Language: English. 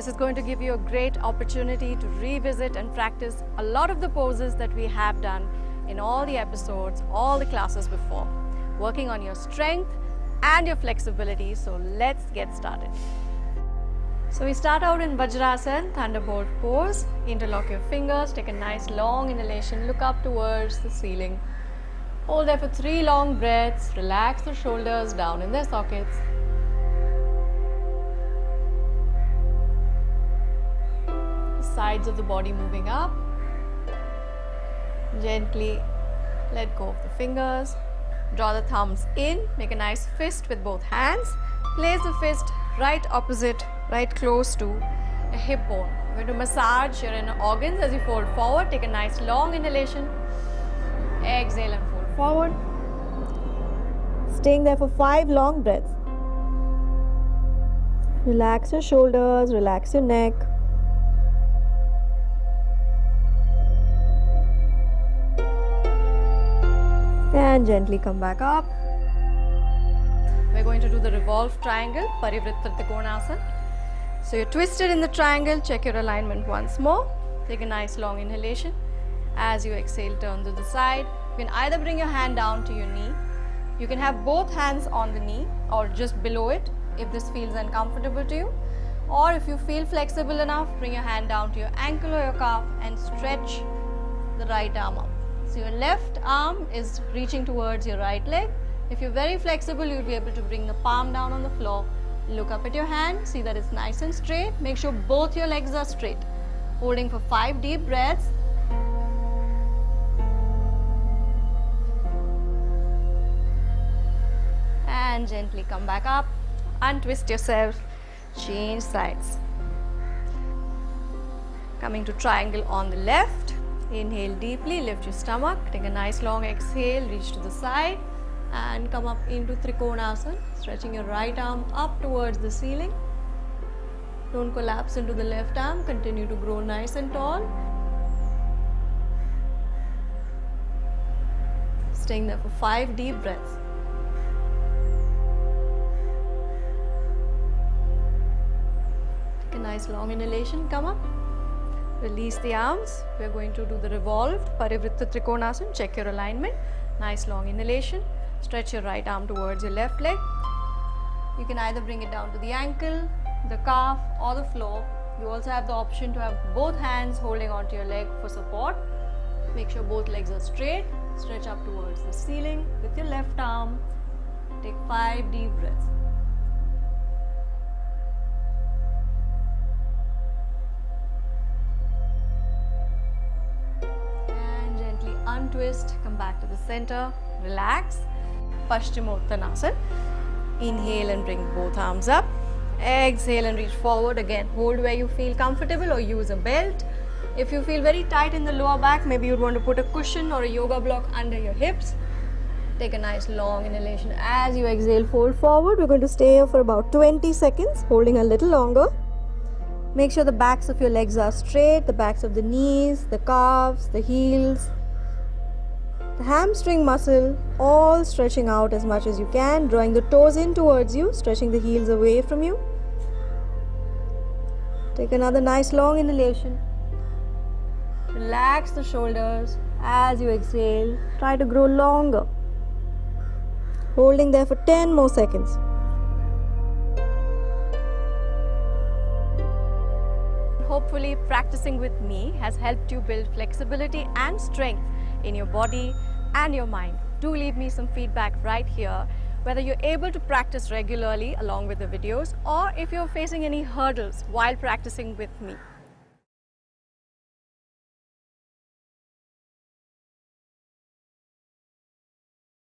This is going to give you a great opportunity to revisit and practice a lot of the poses that we have done in all the episodes, all the classes before, working on your strength and your flexibility. So let's get started. So we start out in Vajrasana, Thunderbolt pose. Interlock your fingers, take a nice long inhalation, look up towards the ceiling. Hold there for 3 long breaths, relax the shoulders down in their sockets. The sides of the body moving up. Gently let go of the fingers. Draw the thumbs in, make a nice fist with both hands. Place the fist right opposite, right close to a hip bone. We're going to massage your inner organs as you fold forward. Take a nice long inhalation. Exhale and fold forward. Staying there for 5 long breaths. Relax your shoulders, relax your neck. And gently come back up. We're going to do the revolved triangle, Parivrita Trikonasana. So you're twisted in the triangle, check your alignment once more. Take a nice long inhalation. As you exhale, turn to the side. You can either bring your hand down to your knee. You can have both hands on the knee or just below it if this feels uncomfortable to you. Or if you feel flexible enough, bring your hand down to your ankle or your calf and stretch the right arm up. So your left arm is reaching towards your right leg. If you're very flexible, you'll be able to bring the palm down on the floor. Look up at your hand, see that it's nice and straight. Make sure both your legs are straight. Holding for 5 deep breaths. And gently come back up. Untwist yourself. Change sides. Coming to triangle on the left. Inhale deeply, lift your stomach, take a nice long exhale, reach to the side and come up into Trikonasana, stretching your right arm up towards the ceiling. Don't collapse into the left arm, continue to grow nice and tall. Staying there for 5 deep breaths. Take a nice long inhalation, come up. Release the arms. We are going to do the revolved Parivrita Trikonasana. Check your alignment. Nice long inhalation. Stretch your right arm towards your left leg. You can either bring it down to the ankle, the calf or the floor. You also have the option to have both hands holding onto your leg for support. Make sure both legs are straight. Stretch up towards the ceiling with your left arm. Take 5 deep breaths. Untwist, come back to the center, relax. Paschimottanasana. Inhale and bring both arms up. Exhale and reach forward. Again, hold where you feel comfortable or use a belt. If you feel very tight in the lower back, maybe you'd want to put a cushion or a yoga block under your hips. Take a nice long inhalation. As you exhale, fold forward. We're going to stay here for about 20 seconds, holding a little longer. Make sure the backs of your legs are straight, the backs of the knees, the calves, the heels. The hamstring muscle, all stretching out as much as you can, drawing the toes in towards you, stretching the heels away from you. Take another nice long inhalation. Relax the shoulders. As you exhale, try to grow longer. Holding there for 10 more seconds. Hopefully, practicing with me has helped you build flexibility and strength in your body and your mind. Do leave me some feedback right here, whether you're able to practice regularly along with the videos or if you're facing any hurdles while practicing with me.